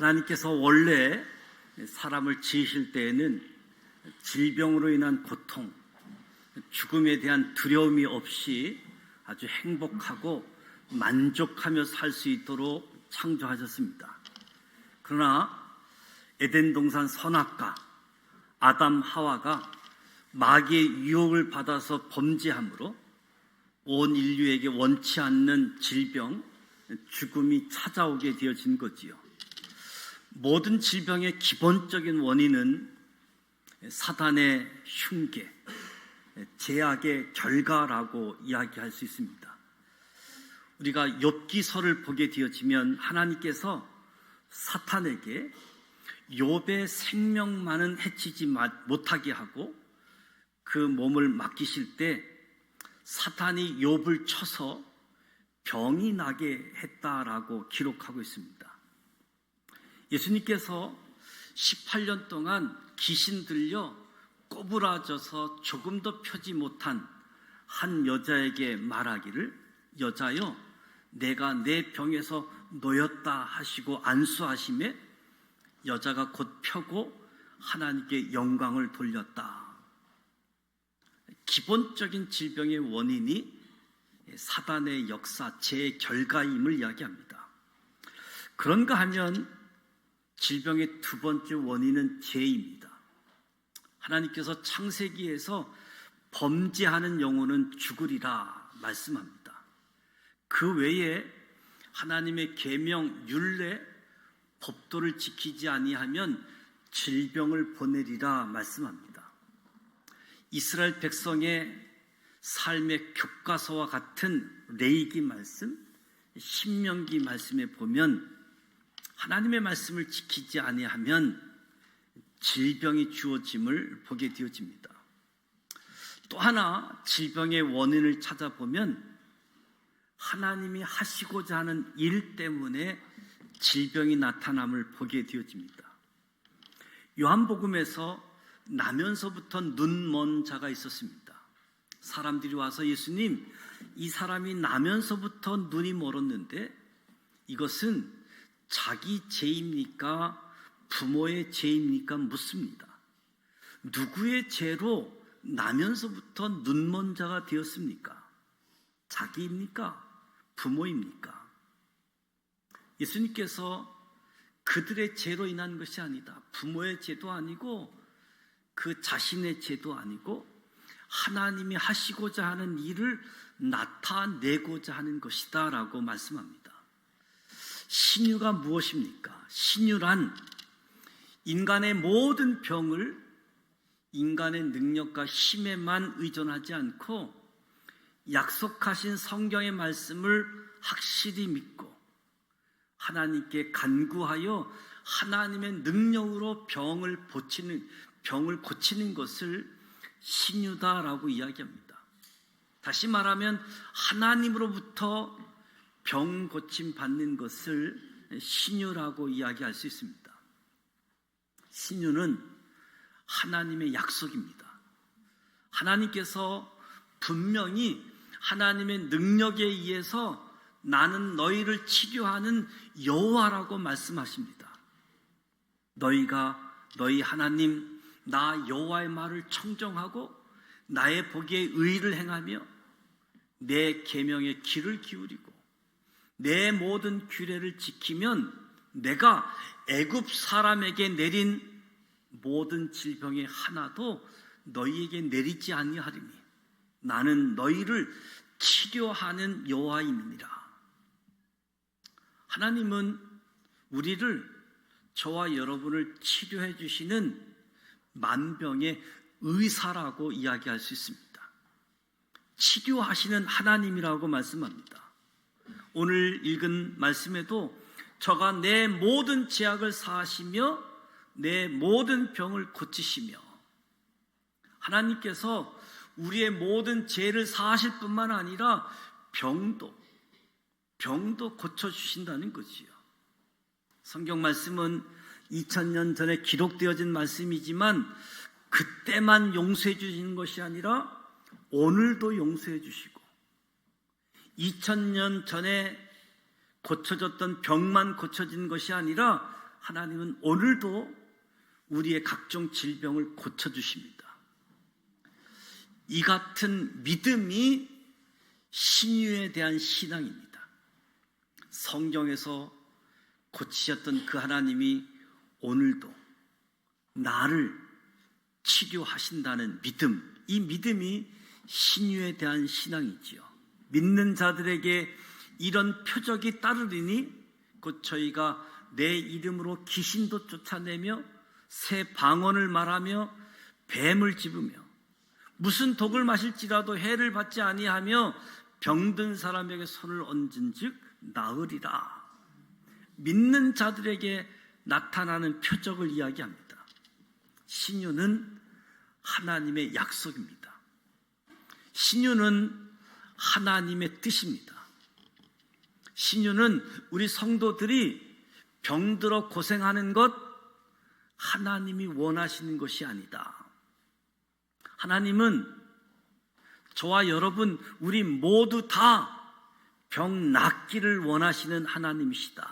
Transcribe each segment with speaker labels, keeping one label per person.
Speaker 1: 하나님께서 원래 사람을 지으실 때에는 질병으로 인한 고통, 죽음에 대한 두려움이 없이 아주 행복하고 만족하며 살 수 있도록 창조하셨습니다. 그러나 에덴 동산 선악과 아담 하와가 마귀의 유혹을 받아서 범죄함으로 온 인류에게 원치 않는 질병, 죽음이 찾아오게 되어진 거지요. 모든 질병의 기본적인 원인은 사단의 흉계, 죄악의 결과라고 이야기할 수 있습니다. 우리가 욥기서를 보게 되어지면 하나님께서 사탄에게 욥의 생명만은 해치지 못하게 하고 그 몸을 맡기실 때 사탄이 욥을 쳐서 병이 나게 했다라고 기록하고 있습니다. 예수님께서 18년 동안 귀신 들려 꼬부라져서 조금도 펴지 못한 한 여자에게 말하기를, 여자여 내가 내 병에서 놓였다 하시고 안수하심에 여자가 곧 펴고 하나님께 영광을 돌렸다. 기본적인 질병의 원인이 사단의 역사, 죄의 결과임을 이야기합니다. 그런가 하면 질병의 두 번째 원인은 죄입니다. 하나님께서 창세기에서 범죄하는 영혼은 죽으리라 말씀합니다. 그 외에 하나님의 계명, 율례, 법도를 지키지 아니하면 질병을 보내리라 말씀합니다. 이스라엘 백성의 삶의 교과서와 같은 레위기 말씀, 신명기 말씀에 보면 하나님의 말씀을 지키지 아니하면 질병이 주어짐을 보게 되어집니다. 또 하나 질병의 원인을 찾아보면 하나님이 하시고자 하는 일 때문에 질병이 나타남을 보게 되어집니다. 요한복음에서 나면서부터 눈 먼 자가 있었습니다. 사람들이 와서 예수님, 이 사람이 나면서부터 눈이 멀었는데 이것은 자기 죄입니까? 부모의 죄입니까? 묻습니다. 누구의 죄로 나면서부터 눈 먼 자가 되었습니까? 자기입니까? 부모입니까? 예수님께서 그들의 죄로 인한 것이 아니다. 부모의 죄도 아니고 그 자신의 죄도 아니고 하나님이 하시고자 하는 일을 나타내고자 하는 것이다 라고 말씀합니다. 신유가 무엇입니까? 신유란 인간의 모든 병을 인간의 능력과 힘에만 의존하지 않고 약속하신 성경의 말씀을 확실히 믿고 하나님께 간구하여 하나님의 능력으로 병을 고치는 것을 신유다라고 이야기합니다. 다시 말하면 하나님으로부터 병 고침 받는 것을 신유라고 이야기할 수 있습니다. 신유는 하나님의 약속입니다. 하나님께서 분명히 하나님의 능력에 의해서 나는 너희를 치료하는 여호와라고 말씀하십니다. 너희가 너희 하나님 나 여호와의 말을 청정하고 나의 보기에 의를 행하며 내 계명에 귀를 기울이고 내 모든 규례를 지키면 내가 애굽 사람에게 내린 모든 질병의 하나도 너희에게 내리지 아니하리니 나는 너희를 치료하는 여호와임이니라. 하나님은 우리를, 저와 여러분을 치료해 주시는 만병의 의사라고 이야기할 수 있습니다. 치료하시는 하나님이라고 말씀합니다. 오늘 읽은 말씀에도 저가 내 모든 죄악을 사하시며 내 모든 병을 고치시며, 하나님께서 우리의 모든 죄를 사하실 뿐만 아니라 병도 고쳐주신다는 거지요. 성경 말씀은 2000년 전에 기록되어진 말씀이지만 그때만 용서해 주시는 것이 아니라 오늘도 용서해 주시고 2000년 전에 고쳐졌던 병만 고쳐진 것이 아니라 하나님은 오늘도 우리의 각종 질병을 고쳐주십니다. 이 같은 믿음이 신유에 대한 신앙입니다. 성경에서 고치셨던 그 하나님이 오늘도 나를 치료하신다는 믿음, 이 믿음이 신유에 대한 신앙이지요. 믿는 자들에게 이런 표적이 따르리니 곧 저희가 내 이름으로 귀신도 쫓아내며 새 방언을 말하며 뱀을 집으며 무슨 독을 마실지라도 해를 받지 아니하며 병든 사람에게 손을 얹은즉 나으리라. 믿는 자들에게 나타나는 표적을 이야기합니다. 신유는 하나님의 약속입니다. 신유는 하나님의 뜻입니다. 신유는 우리 성도들이 병들어 고생하는 것 하나님이 원하시는 것이 아니다. 하나님은 저와 여러분 우리 모두 다 병 낫기를 원하시는 하나님이시다.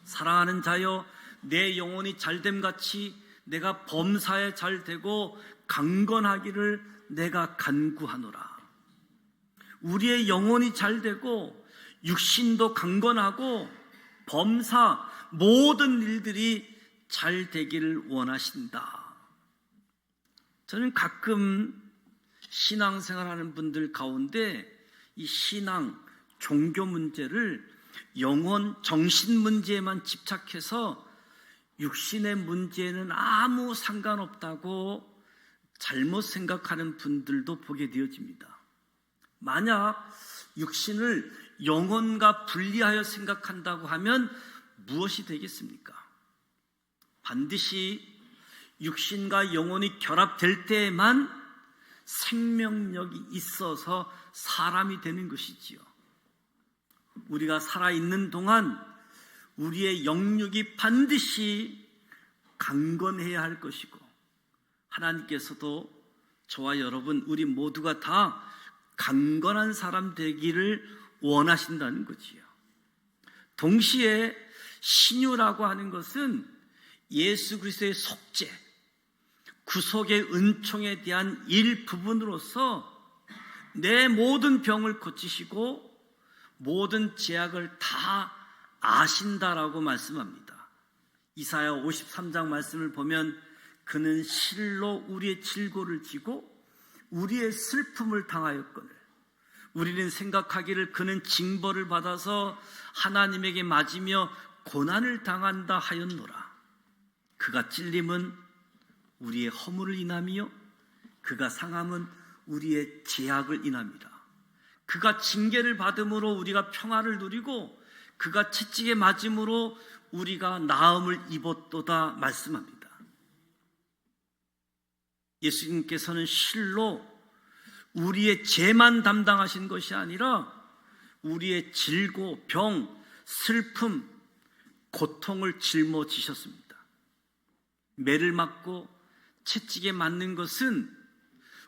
Speaker 1: 사랑하는 자여, 내 영혼이 잘됨같이 내가 범사에 잘되고 강건하기를 내가 간구하노라. 우리의 영혼이 잘되고 육신도 강건하고 범사 모든 일들이 잘 되기를 원하신다. 저는 가끔 신앙생활하는 분들 가운데 이 신앙, 종교 문제를 영혼, 정신 문제에만 집착해서 육신의 문제에는 아무 상관없다고 잘못 생각하는 분들도 보게 되어집니다. 만약 육신을 영혼과 분리하여 생각한다고 하면 무엇이 되겠습니까? 반드시 육신과 영혼이 결합될 때에만 생명력이 있어서 사람이 되는 것이지요. 우리가 살아있는 동안 우리의 영육이 반드시 강건해야 할 것이고 하나님께서도 저와 여러분 우리 모두가 다 강건한 사람 되기를 원하신다는 거지요. 동시에 신유라고 하는 것은 예수 그리스도의 속죄, 구속의 은총에 대한 일부분으로서 내 모든 병을 고치시고 모든 죄악을 다 아신다라고 말씀합니다. 이사야 53장 말씀을 보면 그는 실로 우리의 질고를 지고 우리의 슬픔을 당하였거늘 우리는 생각하기를 그는 징벌을 받아서 하나님에게 맞으며 고난을 당한다 하였노라. 그가 찔림은 우리의 허물을 인함이요 그가 상함은 우리의 죄악을 인함이라. 그가 징계를 받음으로 우리가 평화를 누리고 그가 채찍에 맞음으로 우리가 나음을 입었도다 말씀합니다. 예수님께서는 실로 우리의 죄만 담당하신 것이 아니라 우리의 질고, 병, 슬픔, 고통을 짊어지셨습니다. 매를 맞고 채찍에 맞는 것은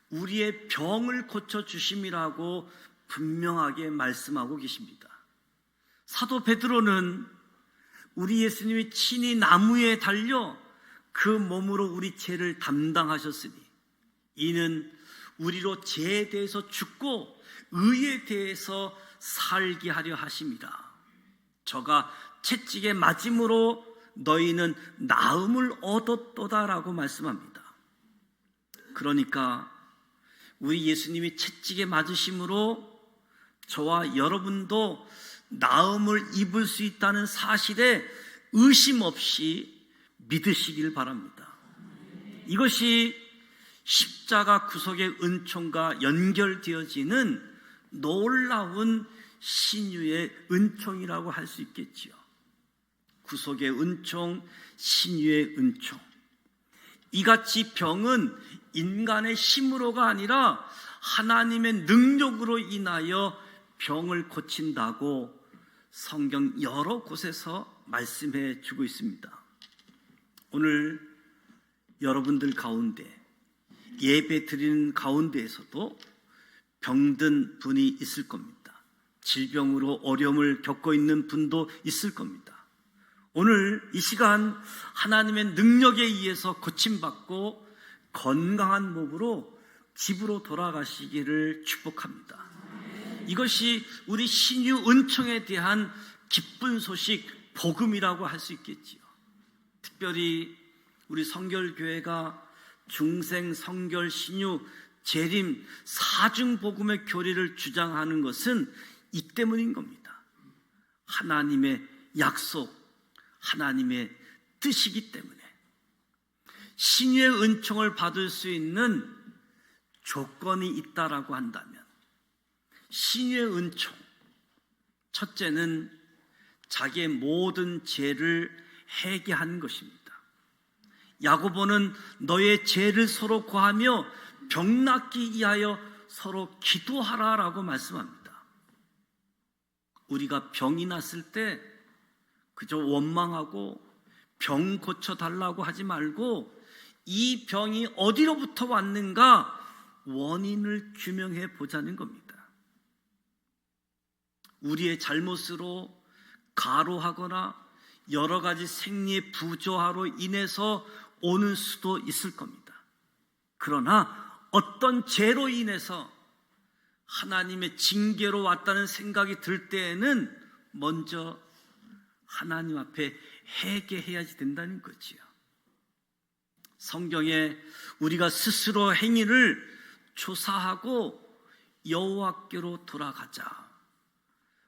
Speaker 1: 우리의 병을 고쳐주심이라고 분명하게 말씀하고 계십니다. 사도 베드로는 우리 예수님이 친히 나무에 달려 그 몸으로 우리 죄를 담당하셨으니 이는 우리로 죄에 대해서 죽고 의에 대해서 살게 하려 하심이라. 저가 채찍에 맞음으로 너희는 나음을 얻었도다라고 말씀합니다. 그러니까 우리 예수님이 채찍에 맞으심으로 저와 여러분도 나음을 입을 수 있다는 사실에 의심 없이 믿으시길 바랍니다. 이것이 십자가 구속의 은총과 연결되어지는 놀라운 신유의 은총이라고 할 수 있겠지요. 구속의 은총, 신유의 은총. 이같이 병은 인간의 힘으로가 아니라 하나님의 능력으로 인하여 병을 고친다고 성경 여러 곳에서 말씀해 주고 있습니다. 오늘 여러분들 가운데 예배 드리는 가운데에서도 병든 분이 있을 겁니다. 질병으로 어려움을 겪고 있는 분도 있을 겁니다. 오늘 이 시간 하나님의 능력에 의해서 고침받고 건강한 몸으로 집으로 돌아가시기를 축복합니다. 이것이 우리 신유 은총에 대한 기쁜 소식, 복음이라고 할 수 있겠지요. 특별히 우리 성결교회가 중생, 성결, 신유, 재림, 사중 복음의 교리를 주장하는 것은 이 때문인 겁니다. 하나님의 약속, 하나님의 뜻이기 때문에 신유의 은총을 받을 수 있는 조건이 있다라고 한다면 신유의 은총, 첫째는 자기의 모든 죄를 회개하는 것입니다. 야고보는 너의 죄를 서로 고하며 병 낫기 위하여 서로 기도하라라고 말씀합니다. 우리가 병이 났을 때 그저 원망하고 병 고쳐달라고 하지 말고 이 병이 어디로부터 왔는가 원인을 규명해 보자는 겁니다. 우리의 잘못으로 가로하거나 여러 가지 생리의 부조화로 인해서 오는 수도 있을 겁니다. 그러나 어떤 죄로 인해서 하나님의 징계로 왔다는 생각이 들 때에는 먼저 하나님 앞에 회개해야지 된다는 거지요. 성경에 우리가 스스로 행위를 조사하고 여호와께로 돌아가자,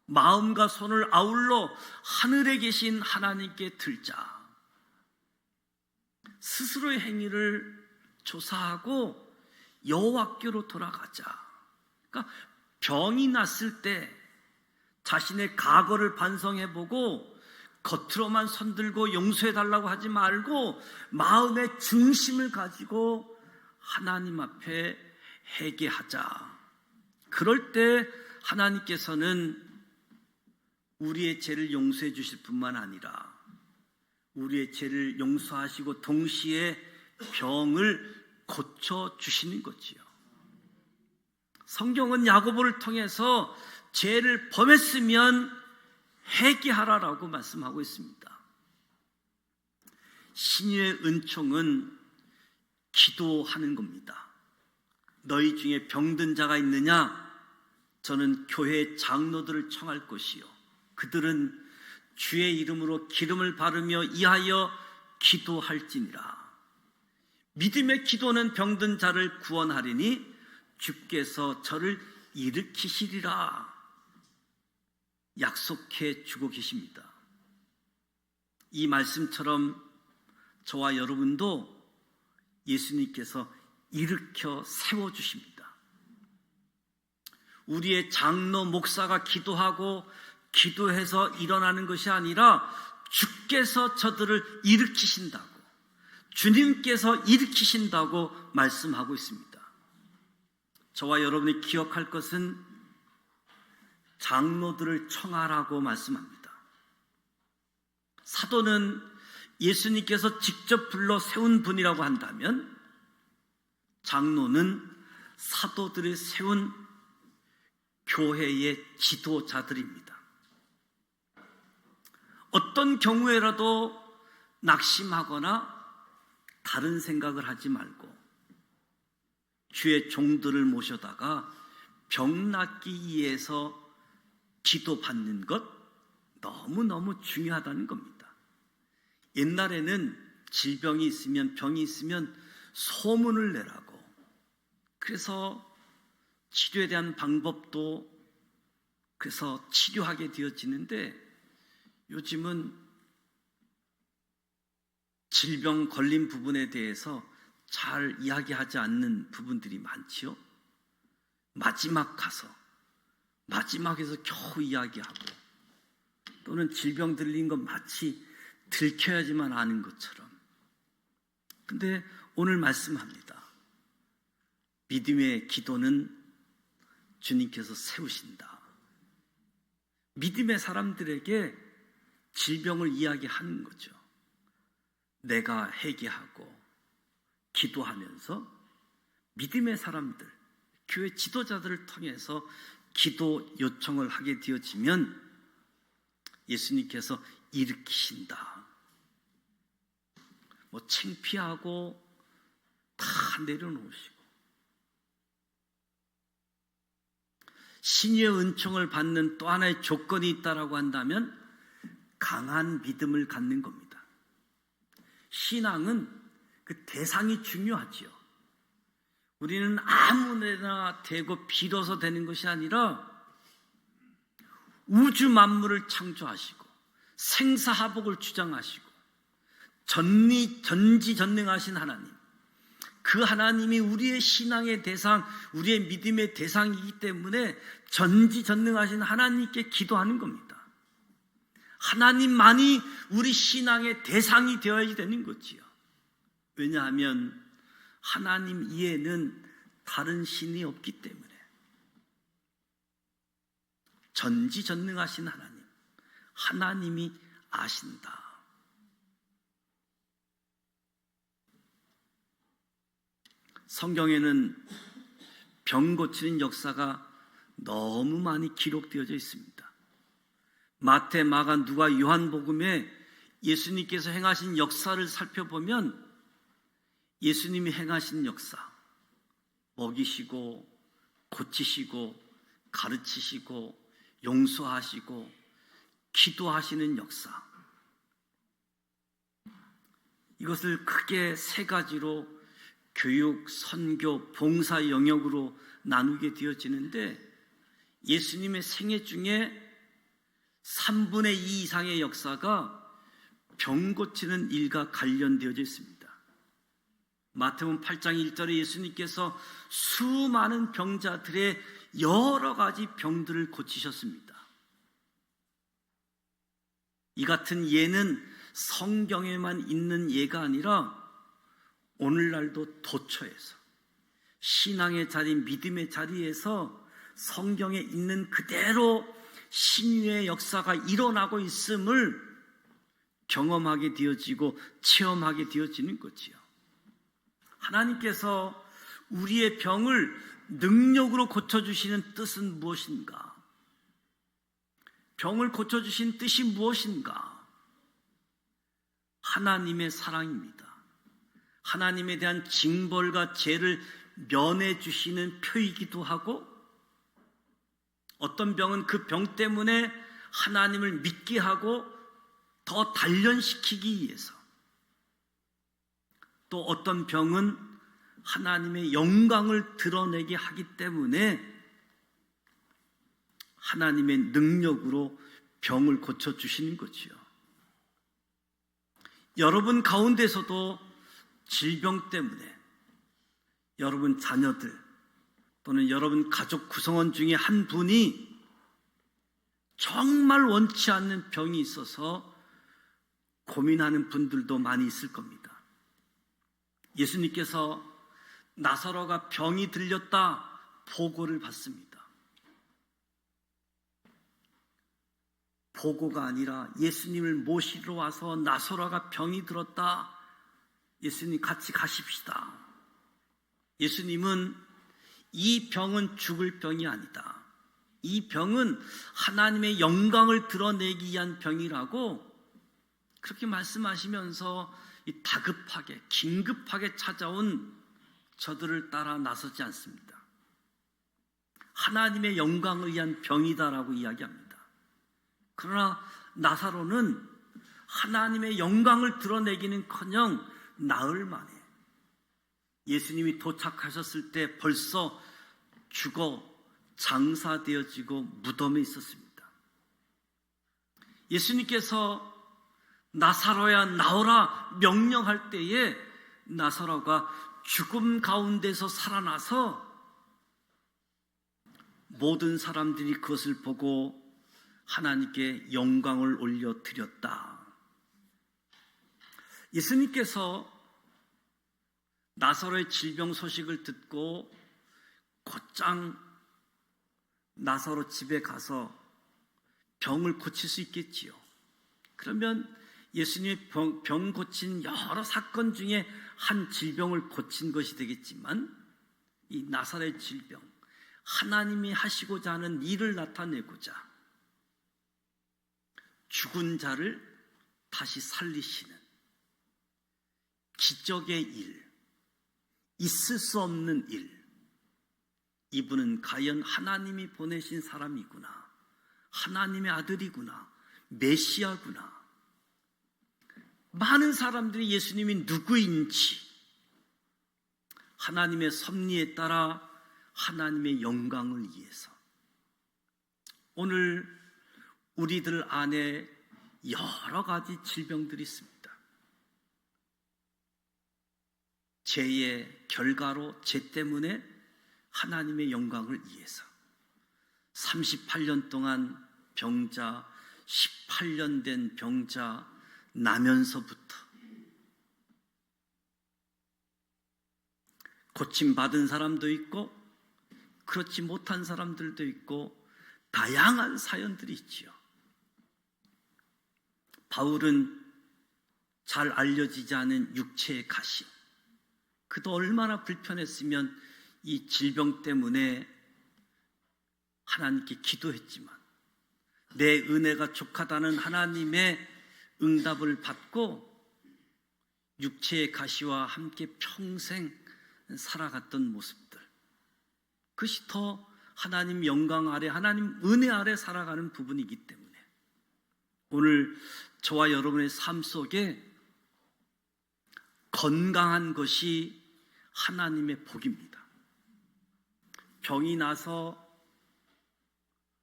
Speaker 1: 마음과 손을 아울러 하늘에 계신 하나님께 들자, 스스로의 행위를 조사하고 여호와께로 돌아가자. 그러니까 병이 났을 때 자신의 과거를 반성해보고 겉으로만 손들고 용서해달라고 하지 말고 마음의 중심을 가지고 하나님 앞에 회개하자. 그럴 때 하나님께서는 우리의 죄를 용서해 주실 뿐만 아니라 우리의 죄를 용서하시고 동시에 병을 고쳐주시는 거지요. 성경은 야고보를 통해서 죄를 범했으면 회개하라라고 말씀하고 있습니다. 신유의 은총은 기도하는 겁니다. 너희 중에 병든 자가 있느냐? 저는 교회 장로들을 청할 것이요, 그들은 주의 이름으로 기름을 바르며 이하여 기도할지니라. 믿음의 기도는 병든 자를 구원하리니 주께서 저를 일으키시리라 약속해 주고 계십니다. 이 말씀처럼 저와 여러분도 예수님께서 일으켜 세워주십니다. 우리의 장로, 목사가 기도하고 기도해서 일어나는 것이 아니라 주께서 저들을 일으키신다고, 주님께서 일으키신다고 말씀하고 있습니다. 저와 여러분이 기억할 것은 장로들을 청하라고 말씀합니다. 사도는 예수님께서 직접 불러 세운 분이라고 한다면 장로는 사도들이 세운 교회의 지도자들입니다. 어떤 경우에라도 낙심하거나 다른 생각을 하지 말고 주의 종들을 모셔다가 병 낫기 위해서 기도받는 것 너무너무 중요하다는 겁니다. 옛날에는 질병이 있으면, 병이 있으면 소문을 내라고, 그래서 치료에 대한 방법도 그래서 치료하게 되어지는데, 요즘은 질병 걸린 부분에 대해서 잘 이야기하지 않는 부분들이 많지요. 마지막 가서 마지막에서 겨우 이야기하고, 또는 질병 들린 건 마치 들켜야지만 아는 것처럼. 근데 오늘 말씀합니다. 믿음의 기도는 주님께서 세우신다. 믿음의 사람들에게 질병을 이야기하는 거죠. 내가 회개하고 기도하면서 믿음의 사람들, 교회 지도자들을 통해서 기도 요청을 하게 되어지면 예수님께서 일으키신다. 뭐 창피하고 다 내려놓으시고 신의 은총을 받는 또 하나의 조건이 있다라고 한다면 강한 믿음을 갖는 겁니다. 신앙은 그 대상이 중요하지요. 우리는 아무데나 되고 빌어서 되는 것이 아니라 우주 만물을 창조하시고 생사화복을 주장하시고 전지전능하신 하나님, 그 하나님이 우리의 신앙의 대상, 우리의 믿음의 대상이기 때문에 전지전능하신 하나님께 기도하는 겁니다. 하나님만이 우리 신앙의 대상이 되어야 되는 거지요. 왜냐하면 하나님 이외에는 다른 신이 없기 때문에. 전지전능하신 하나님, 하나님이 아신다. 성경에는 병 고치는 역사가 너무 많이 기록되어져 있습니다. 마태, 마가, 누가, 요한복음에 예수님께서 행하신 역사를 살펴보면 예수님이 행하신 역사, 먹이시고 고치시고 가르치시고 용서하시고 기도하시는 역사, 이것을 크게 세 가지로 교육, 선교, 봉사 영역으로 나누게 되어지는데 예수님의 생애 중에 3분의 2 이상의 역사가 병 고치는 일과 관련되어져 있습니다. 마태복음 8장 1절에 예수님께서 수많은 병자들의 여러 가지 병들을 고치셨습니다. 이 같은 예는 성경에만 있는 예가 아니라 오늘날도 도처에서, 신앙의 자리, 믿음의 자리에서 성경에 있는 그대로 신유의 역사가 일어나고 있음을 경험하게 되어지고 체험하게 되어지는 거지요. 하나님께서 우리의 병을 능력으로 고쳐주시는 뜻은 무엇인가? 병을 고쳐주신 뜻이 무엇인가? 하나님의 사랑입니다. 하나님에 대한 징벌과 죄를 면해 주시는 표이기도 하고, 어떤 병은 그 병 때문에 하나님을 믿게 하고 더 단련시키기 위해서, 또 어떤 병은 하나님의 영광을 드러내게 하기 때문에 하나님의 능력으로 병을 고쳐주시는 거지요. 여러분 가운데서도 질병 때문에 여러분 자녀들 또는 여러분 가족 구성원 중에 한 분이 정말 원치 않는 병이 있어서 고민하는 분들도 많이 있을 겁니다. 예수님께서 나사로가 병이 들렸다 보고를 받습니다. 보고가 아니라 예수님을 모시러 와서 나사로가 병이 들었다, 예수님 같이 가십시다. 예수님은 이 병은 죽을 병이 아니다, 이 병은 하나님의 영광을 드러내기 위한 병이라고 그렇게 말씀하시면서 이 다급하게 긴급하게 찾아온 저들을 따라 나서지 않습니다. 하나님의 영광을 위한 병이다라고 이야기합니다. 그러나 나사로는 하나님의 영광을 드러내기는커녕 나흘 만에 예수님이 도착하셨을 때 벌써 죽어 장사되어지고 무덤에 있었습니다. 예수님께서 나사로야 나오라 명령할 때에 나사로가 죽음 가운데서 살아나서 모든 사람들이 그것을 보고 하나님께 영광을 올려드렸다. 예수님께서 나사로의 질병 소식을 듣고 곧장 나사로 집에 가서 병을 고칠 수 있겠지요. 그러면 예수님이 병 고친 여러 사건 중에 한 질병을 고친 것이 되겠지만, 이 나사로의 질병, 하나님이 하시고자 하는 일을 나타내고자 죽은 자를 다시 살리시는 기적의 일, 있을 수 없는 일, 이분은 과연 하나님이 보내신 사람이구나, 하나님의 아들이구나, 메시아구나. 많은 사람들이 예수님이 누구인지 하나님의 섭리에 따라 하나님의 영광을 위해서, 오늘 우리들 안에 여러 가지 질병들이 있습니다. 죄의 결과로, 죄 때문에 하나님의 영광을 위해서 38년 동안 병자, 18년 된 병자 나면서부터 고침받은 사람도 있고 그렇지 못한 사람들도 있고 다양한 사연들이 있지요. 바울은 잘 알려지지 않은 육체의 가시, 그도 얼마나 불편했으면 이 질병 때문에 하나님께 기도했지만 내 은혜가 족하다는 하나님의 응답을 받고 육체의 가시와 함께 평생 살아갔던 모습들, 그것이 더 하나님 영광 아래, 하나님 은혜 아래 살아가는 부분이기 때문에 오늘 저와 여러분의 삶 속에 건강한 것이 하나님의 복입니다. 병이 나서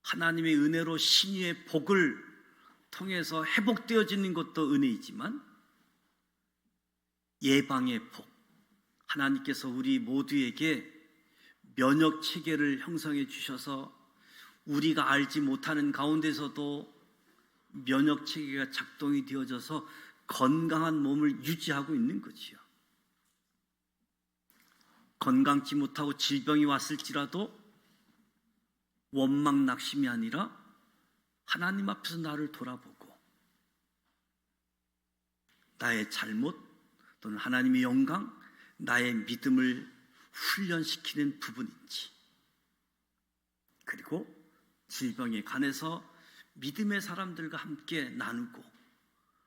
Speaker 1: 하나님의 은혜로 신유의 복을 통해서 회복되어지는 것도 은혜이지만 예방의 복, 하나님께서 우리 모두에게 면역 체계를 형성해 주셔서 우리가 알지 못하는 가운데서도 면역 체계가 작동이 되어져서 건강한 몸을 유지하고 있는 거지요. 건강치 못하고 질병이 왔을지라도 원망 낙심이 아니라 하나님 앞에서 나를 돌아보고 나의 잘못 또는 하나님의 영광, 나의 믿음을 훈련시키는 부분인지, 그리고 질병에 관해서 믿음의 사람들과 함께 나누고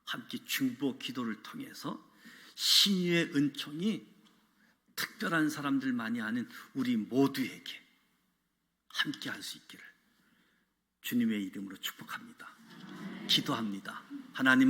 Speaker 1: 함께 중보 기도를 통해서 신유의 은총이 특별한 사람들만이 아는 우리 모두에게 함께 할 수 있기를 주님의 이름으로 축복합니다. 기도합니다. 하나님